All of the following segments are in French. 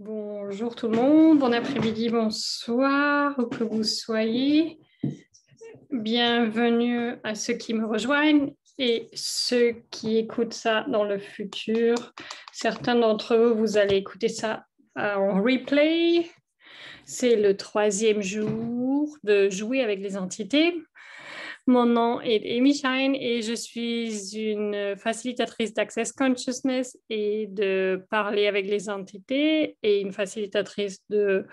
Bonjour tout le monde, bon après-midi, bonsoir, où que vous soyez. Bienvenue à ceux qui me rejoignent et ceux qui écoutent ça dans le futur. Certains d'entre vous, vous allez écouter ça en replay. C'est le 3e jour de jouer avec les entités. Mon nom est Amy Shine et je suis une facilitatrice d'Access Consciousness et de parler avec les entités et une facilitatrice de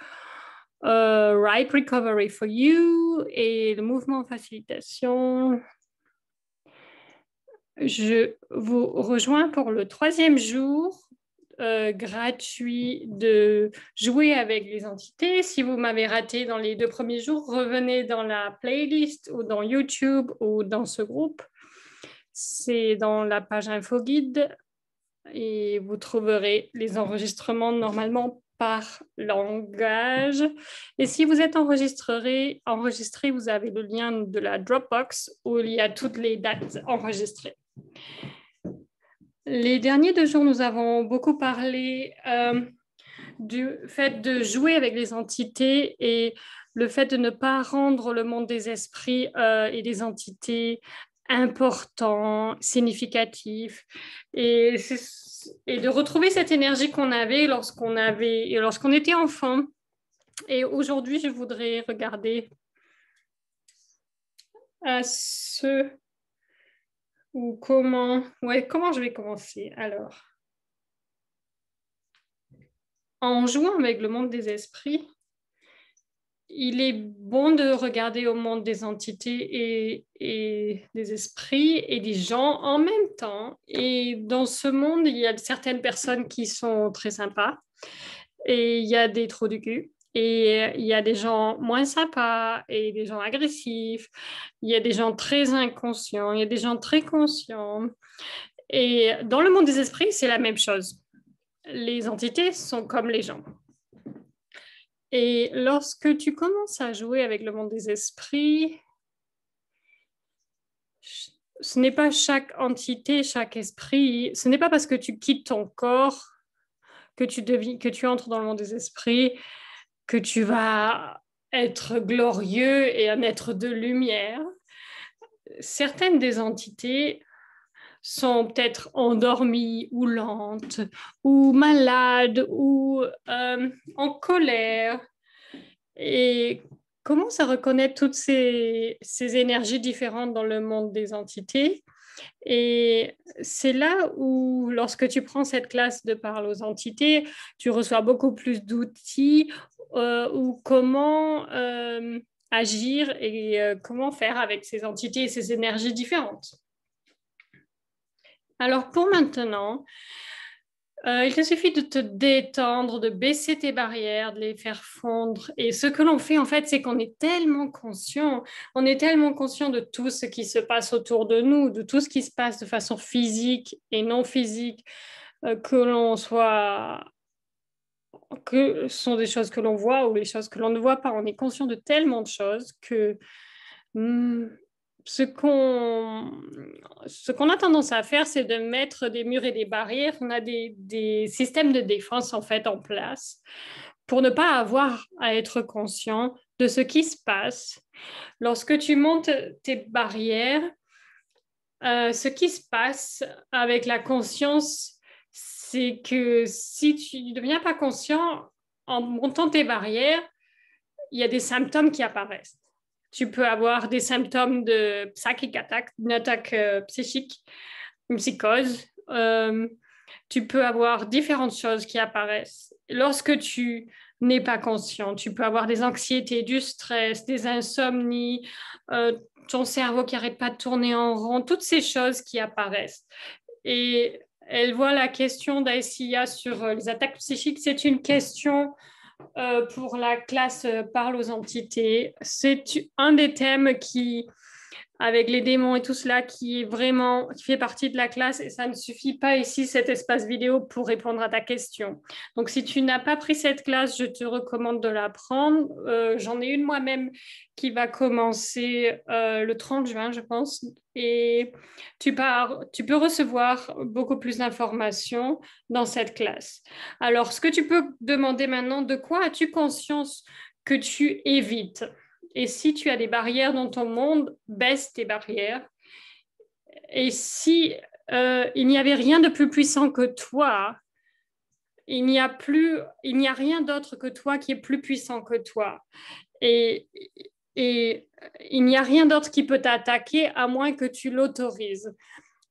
Right Recovery for You et le mouvement facilitation. Je vous rejoins pour le 3e jour gratuit de jouer avec les entités. Si vous m'avez raté dans les 2 premiers jours, revenez dans la playlist ou dans YouTube ou dans ce groupe. C'est dans la page info guide et vous trouverez les enregistrements normalement par langage. Et si vous êtes enregistré, vous avez le lien de la Dropbox où il y a toutes les dates enregistrées. Les derniers 2 jours, nous avons beaucoup parlé du fait de jouer avec les entités et le fait de ne pas rendre le monde des esprits et des entités important, significatif, et de retrouver cette énergie qu'on avait lorsqu'on était enfant. Et aujourd'hui, je voudrais regarder à ce ou comment je vais commencer. Alors, en jouant avec le monde des esprits, il est bon de regarder au monde des entités et des esprits et des gens en même temps. Et dans ce monde, il y a certaines personnes qui sont très sympas et il y a des trous du cul. Et il y a des gens moins sympas et des gens agressifs. Il y a des gens très inconscients, il y a des gens très conscients. Et dans le monde des esprits, c'est la même chose. Les entités sont comme les gens. Et lorsque tu commences à jouer avec le monde des esprits, ce n'est pas chaque entité, chaque esprit, ce n'est pas parce que tu quittes ton corps que tu entres dans le monde des esprits, que tu vas être glorieux et un être de lumière. Certaines des entités sont peut-être endormies ou lentes ou malades ou en colère. Et commence à reconnaître toutes ces énergies différentes dans le monde des entités. Et c'est là où, lorsque tu prends cette classe de parole aux entités, tu reçois beaucoup plus d'outils ou comment agir et comment faire avec ces entités et ces énergies différentes. Alors pour maintenant, il te suffit de te détendre, de baisser tes barrières, de les faire fondre. Et ce que l'on fait, en fait, c'est qu'on est tellement conscient, de tout ce qui se passe autour de nous, de tout ce qui se passe de façon physique et non physique, que ce sont des choses que l'on voit ou les choses que l'on ne voit pas. On est conscient de tellement de choses que ce qu'on a tendance à faire, c'est de mettre des murs et des barrières. On a des systèmes de défense en fait en place pour ne pas avoir à être conscient de ce qui se passe. Lorsque tu montes tes barrières, ce qui se passe avec la conscience, c'est que si tu ne deviens pas conscient en montant tes barrières, il y a des symptômes qui apparaissent. Tu peux avoir des symptômes de psychic attack, une attaque psychique, une psychose. Tu peux avoir différentes choses qui apparaissent. Lorsque tu n'es pas conscient, tu peux avoir des anxiétés, du stress, des insomnies, ton cerveau qui n'arrête pas de tourner en rond, toutes ces choses qui apparaissent. Et elle voit la question d'Aïssia sur les attaques psychiques. C'est une question pour la classe Parle aux entités. C'est un des thèmes qui avec les démons et tout cela qui est vraiment, qui fait partie de la classe et ça ne suffit pas ici, cet espace vidéo pour répondre à ta question. Donc, si tu n'as pas pris cette classe, je te recommande de la prendre. J'en ai une moi-même qui va commencer le 30 juin, je pense, et tu peux recevoir beaucoup plus d'informations dans cette classe. Alors, ce que tu peux demander maintenant, de quoi as-tu conscience que tu évites? Et si tu as des barrières dans ton monde, baisse tes barrières. Et si il n'y avait rien de plus puissant que toi, il n'y a rien d'autre que toi qui est plus puissant que toi. Et, et il n'y a rien d'autre qui peut t'attaquer à moins que tu l'autorises.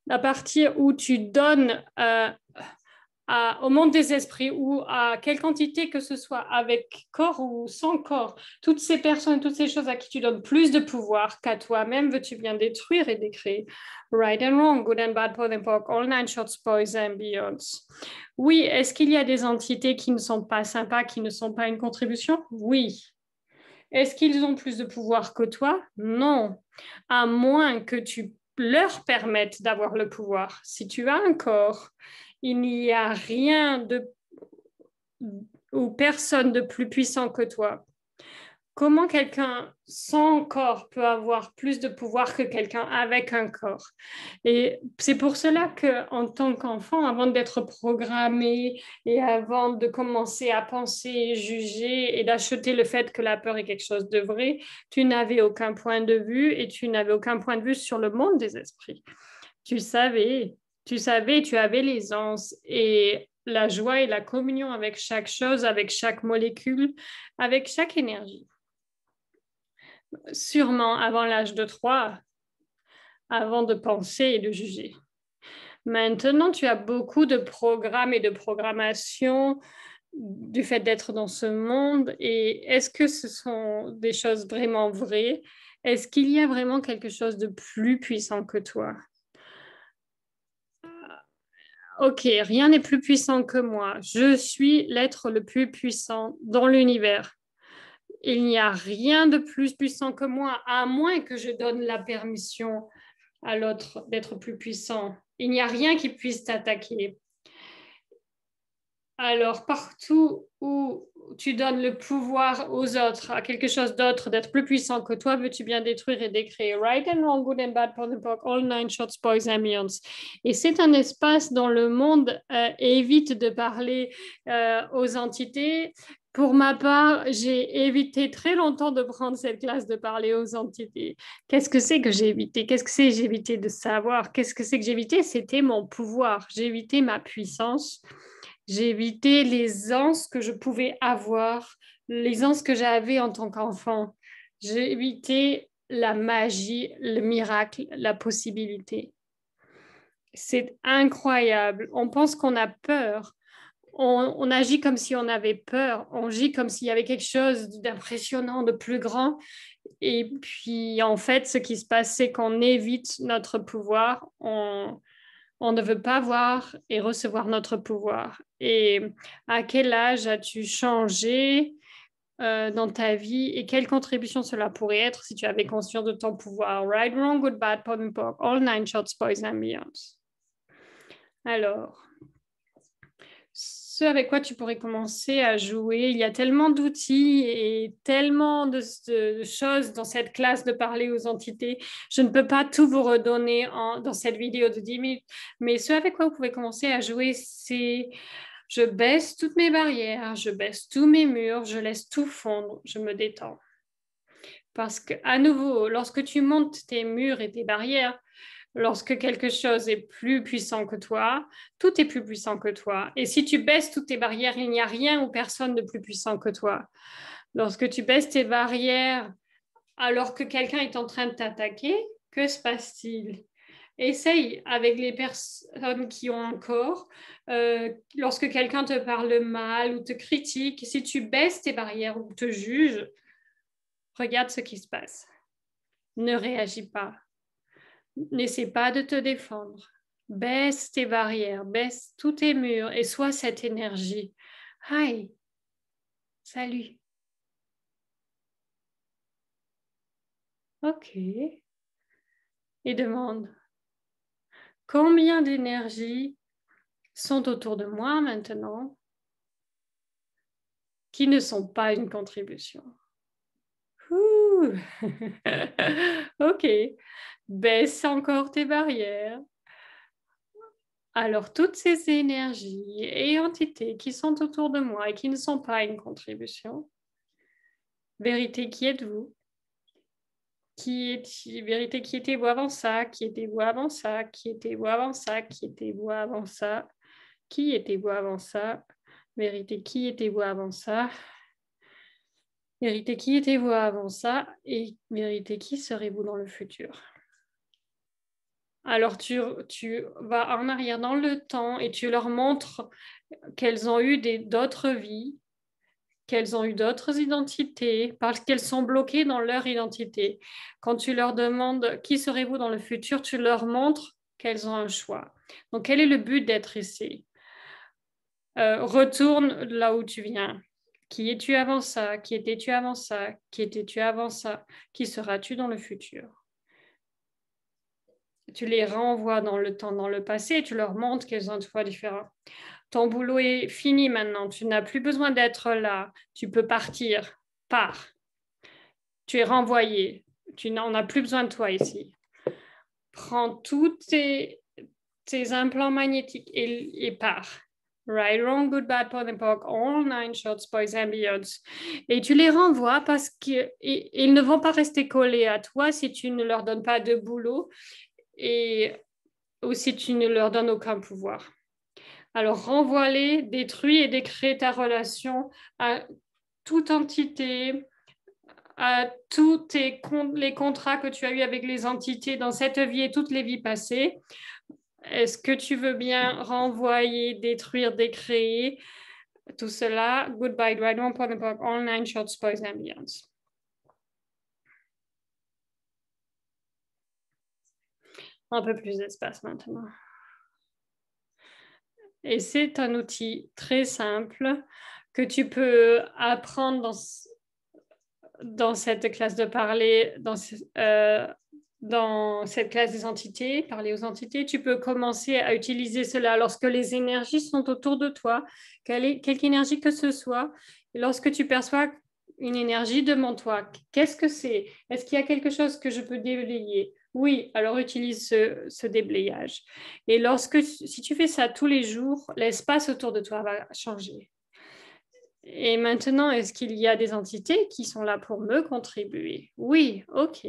À partir où tu donnes au monde des esprits ou à quelle quantité que ce soit, avec corps ou sans corps, toutes ces personnes, toutes ces choses à qui tu donnes plus de pouvoir qu'à toi-même, veux-tu bien détruire et décréer. Right and wrong, good and bad, pot and pock, all nine shorts, boys and beyonds. Oui, est-ce qu'il y a des entités qui ne sont pas sympas, qui ne sont pas une contribution? Oui. Est-ce qu'ils ont plus de pouvoir que toi? Non. À moins que tu leur permettes d'avoir le pouvoir. Si tu as un corps, il n'y a rien de ou personne de plus puissant que toi. Comment quelqu'un sans corps peut avoir plus de pouvoir que quelqu'un avec un corps? Et c'est pour cela qu'en tant qu'enfant, avant d'être programmé et avant de commencer à penser, juger et d'acheter le fait que la peur est quelque chose de vrai, tu n'avais aucun point de vue et tu n'avais aucun point de vue sur le monde des esprits. Tu savais, tu avais l'aisance et la joie et la communion avec chaque chose, avec chaque molécule, avec chaque énergie. Sûrement avant l'âge de 3, avant de penser et de juger. Maintenant, tu as beaucoup de programmes et de programmation du fait d'être dans ce monde. Et est-ce que ce sont des choses vraiment vraies? Est-ce qu'il y a vraiment quelque chose de plus puissant que toi? Ok, rien n'est plus puissant que moi. Je suis l'être le plus puissant dans l'univers. Il n'y a rien de plus puissant que moi, à moins que je donne la permission à l'autre d'être plus puissant. Il n'y a rien qui puisse t'attaquer. Alors, partout où tu donnes le pouvoir aux autres, à quelque chose d'autre, d'être plus puissant que toi, veux-tu bien détruire et décréer. Right and wrong, good and bad, pot and pock, all nine shorts, boys and beyonds. Et c'est un espace dans le monde, évite de parler aux entités. Pour ma part, j'ai évité très longtemps de prendre cette classe de parler aux entités. Qu'est-ce que c'est que j'ai évité? Qu'est-ce que c'est que j'ai évité de savoir? Qu'est-ce que c'est que j'ai évité? C'était mon pouvoir. J'ai évité ma puissance. J'ai évité les anses que je pouvais avoir, les anses que j'avais en tant qu'enfant. J'ai évité la magie, le miracle, la possibilité. C'est incroyable. On pense qu'on a peur. On agit comme si on avait peur. On agit comme s'il y avait quelque chose d'impressionnant, de plus grand. Et puis, en fait, ce qui se passe, c'est qu'on évite notre pouvoir. On ne veut pas voir et recevoir notre pouvoir. Et à quel âge as-tu changé dans ta vie et quelle contribution cela pourrait être si tu avais conscience de ton pouvoir? Right, wrong, good, bad, pot and pock, all nine shorts, boys and beyonds. Alors, ce avec quoi tu pourrais commencer à jouer, il y a tellement d'outils et tellement de choses dans cette classe de parler aux entités. Je ne peux pas tout vous redonner dans cette vidéo de 10 minutes, mais ce avec quoi vous pouvez commencer à jouer, c'est je baisse toutes mes barrières, je baisse tous mes murs, je laisse tout fondre, je me détends. Parce que, à nouveau, lorsque tu montes tes murs et tes barrières, lorsque quelque chose est plus puissant que toi, tout est plus puissant que toi. Et si tu baisses toutes tes barrières, il n'y a rien ou personne de plus puissant que toi. Lorsque tu baisses tes barrières alors que quelqu'un est en train de t'attaquer, que se passe-t-il? Essaye avec les personnes qui ont un corps, lorsque quelqu'un te parle mal ou te critique, si tu baisses tes barrières ou te juges, regarde ce qui se passe. Ne réagis pas. N'essaie pas de te défendre. Baisse tes barrières, baisse tous tes murs et sois cette énergie. Hi, salut. Ok. et demande combien d'énergie sont autour de moi maintenant qui ne sont pas une contribution. Ok, baisse encore tes barrières. Alors, toutes ces énergies et entités qui sont autour de moi et qui ne sont pas une contribution, vérité, qui êtes-vous? Vérité, qui étiez-vous avant ça? Qui étiez-vous avant ça? Qui étiez-vous avant ça? Qui étiez-vous avant ça? Qui étiez-vous avant ça? Vérité, qui étiez-vous avant ça? Vérité, qui étiez-vous avant ça? Et vérité, qui serez-vous dans le futur? Alors, tu vas en arrière dans le temps et tu leur montres qu'elles ont eu d'autres vies, qu'elles ont eu d'autres identités, parce qu'elles sont bloquées dans leur identité. Quand tu leur demandes qui serez-vous dans le futur, tu leur montres qu'elles ont un choix. Donc, quel est le but d'être ici? Retourne là où tu viens. Qui es-tu avant ça? Qui étais-tu avant ça? Qui étais-tu avant ça? Qui seras-tu dans le futur? Tu les renvoies dans le temps, dans le passé, et tu leur montres qu'elles ont un choix différent. Ton boulot est fini maintenant. Tu n'as plus besoin d'être là. Tu peux partir. Pars. Tu es renvoyé. Tu n'en as plus besoin de toi ici. Prends tous tes implants magnétiques et pars. Right, wrong, good, bad, pod and poc, all 9 shots, boys and beyonds. Et tu les renvoies parce qu'ils ne vont pas rester collés à toi si tu ne leur donnes pas de boulot ou si tu ne leur donnes aucun pouvoir. Alors renvoie-les, détruis et décrée ta relation à toute entité, à tous les contrats que tu as eus avec les entités dans cette vie et toutes les vies passées. Est-ce que tu veux bien renvoyer, détruire, décréer tout cela? Goodbye, right one point about all 9 short spoils and beyonds. Un peu plus d'espace maintenant. Et c'est un outil très simple que tu peux apprendre dans cette classe de parler, dans cette classe des entités, parler aux entités. Tu peux commencer à utiliser cela lorsque les énergies sont autour de toi, quelque énergie que ce soit. Et lorsque tu perçois une énergie, demande-toi, qu'est-ce que c'est? Est-ce qu'il y a quelque chose que je peux déblayer? Oui, alors utilise ce déblayage. Et si tu fais ça tous les jours, l'espace autour de toi va changer. Et maintenant, est-ce qu'il y a des entités qui sont là pour me contribuer? Oui, ok.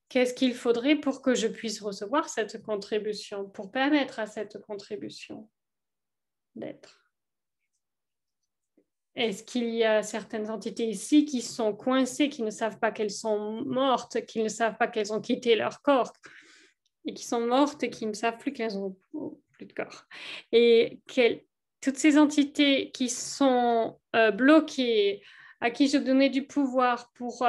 Qu'est-ce qu'il faudrait pour que je puisse recevoir cette contribution, pour permettre à cette contribution d'être? Est-ce qu'il y a certaines entités ici qui sont coincées, qui ne savent pas qu'elles sont mortes, qui ne savent pas qu'elles ont quitté leur corps et qui sont mortes et qui ne savent plus qu'elles ont plus de corps? Et toutes ces entités qui sont bloquées, à qui je donnais du pouvoir pour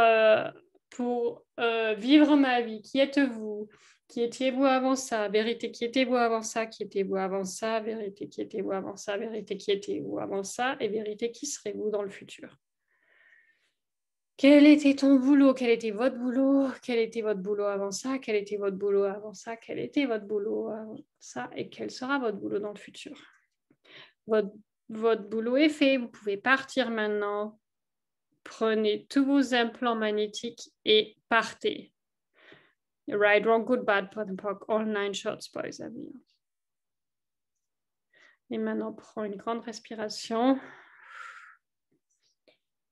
vivre ma vie, qui êtes-vous? Qui étiez-vous avant ça? Vérité, qui étiez-vous avant ça? Qui étiez-vous avant ça? Vérité, qui étiez-vous avant ça? Vérité, qui étiez-vous avant ça? Et vérité, qui serez-vous dans le futur? Quel était ton boulot? Quel était votre boulot? Quel était votre boulot avant ça? Quel était votre boulot avant ça? Quel était votre boulot avant ça? Et quel sera votre boulot dans le futur? Votre boulot est fait. Vous pouvez partir maintenant. Prenez tous vos implants magnétiques et partez. Right, wrong, good, bad, pot and poc, all 9 shots, boys and beyond. Et maintenant, prends une grande respiration.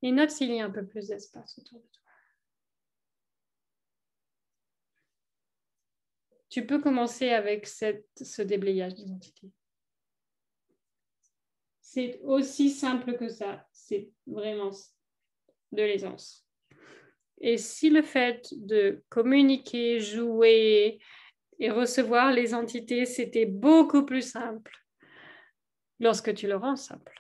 Et note s'il y a un peu plus d'espace autour de toi. Tu peux commencer avec ce déblayage d'identité. C'est aussi simple que ça. C'est vraiment de l'aisance. Et si le fait de communiquer, jouer et recevoir les entités, c'était beaucoup plus simple lorsque tu le rends simple.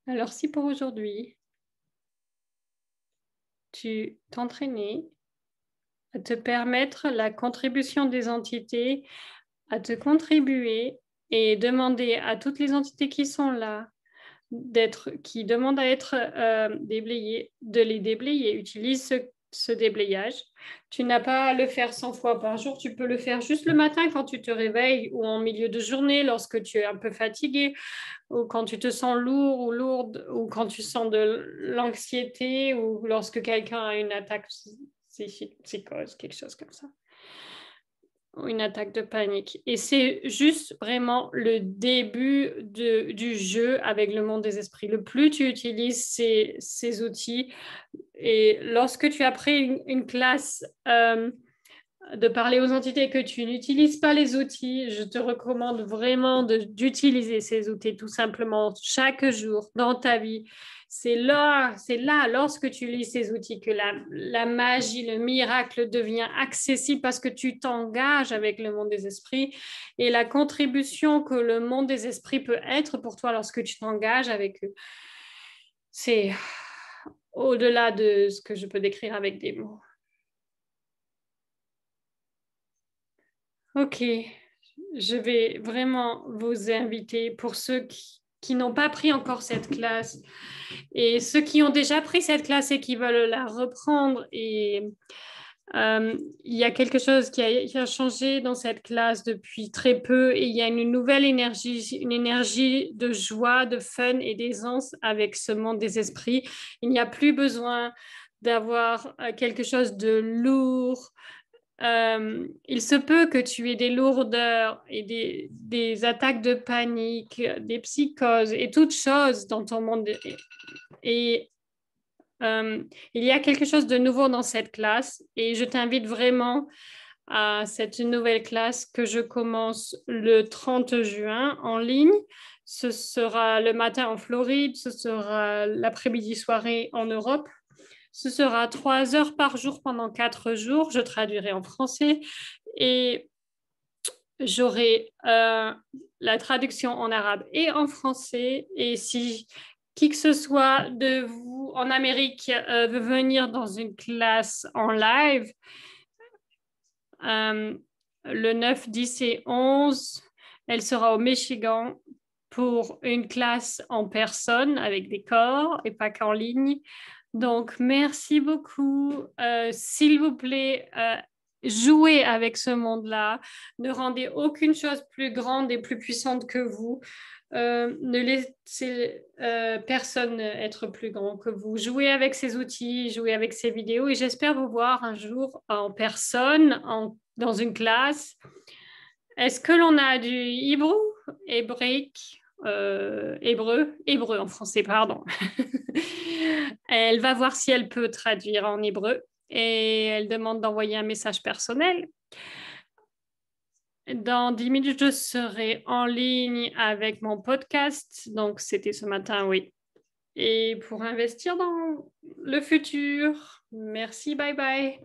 Alors, si pour aujourd'hui, tu t'entraînais à te permettre la contribution des entités, à te contribuer et demander à toutes les entités qui sont là, qui demandent à être déblayées, de les déblayer. Utilise ce déblayage. Tu n'as pas à le faire 100 fois par jour. Tu peux le faire juste le matin quand tu te réveilles ou en milieu de journée lorsque tu es un peu fatigué ou quand tu te sens lourd ou lourde ou quand tu sens de l'anxiété ou lorsque quelqu'un a une attaque psychose, quelque chose comme ça. Une attaque de panique. Et c'est juste vraiment le début du jeu avec le monde des esprits. Le plus tu utilises ces outils, et lorsque tu as pris une classe de parler aux entités que tu n'utilises pas les outils, je te recommande vraiment d'utiliser ces outils tout simplement chaque jour dans ta vie. C'est là, lorsque tu lis ces outils que la magie, le miracle devient accessible parce que tu t'engages avec le monde des esprits et la contribution que le monde des esprits peut être pour toi lorsque tu t'engages avec eux. C'est au-delà de ce que je peux décrire avec des mots. Ok, je vais vraiment vous inviter pour ceux qui n'ont pas pris encore cette classe et ceux qui ont déjà pris cette classe et qui veulent la reprendre. Et il y a quelque chose qui a changé dans cette classe depuis très peu et il y a une nouvelle énergie, une énergie de joie, de fun et d'aisance avec ce monde des esprits. Il n'y a plus besoin d'avoir quelque chose de lourd. Il se peut que tu aies des lourdeurs et des attaques de panique, des psychoses et toutes choses dans ton monde. Et il y a quelque chose de nouveau dans cette classe et je t'invite vraiment à cette nouvelle classe que je commence le 30 juin en ligne. Ce sera le matin en Floride, ce sera l'après-midi soirée en Europe. Ce sera 3 heures par jour pendant 4 jours. Je traduirai en français et j'aurai la traduction en arabe et en français. Et si qui que ce soit de vous en Amérique veut venir dans une classe en live, le 9, 10 et 11, elle sera au Michigan pour une classe en personne avec des corps et pas qu'en ligne. Donc, merci beaucoup. S'il vous plaît, jouez avec ce monde-là. Ne rendez aucune chose plus grande et plus puissante que vous. Ne laissez personne être plus grand que vous. Jouez avec ces outils, jouez avec ces vidéos et j'espère vous voir un jour en personne, dans une classe. Est-ce que l'on a du hébreu, hébraïque, hébreu en français, pardon. Elle va voir si elle peut traduire en hébreu et elle demande d'envoyer un message personnel. Dans 10 minutes, je serai en ligne avec mon podcast. Donc, c'était ce matin, oui. Et pour investir dans le futur. Merci, bye bye.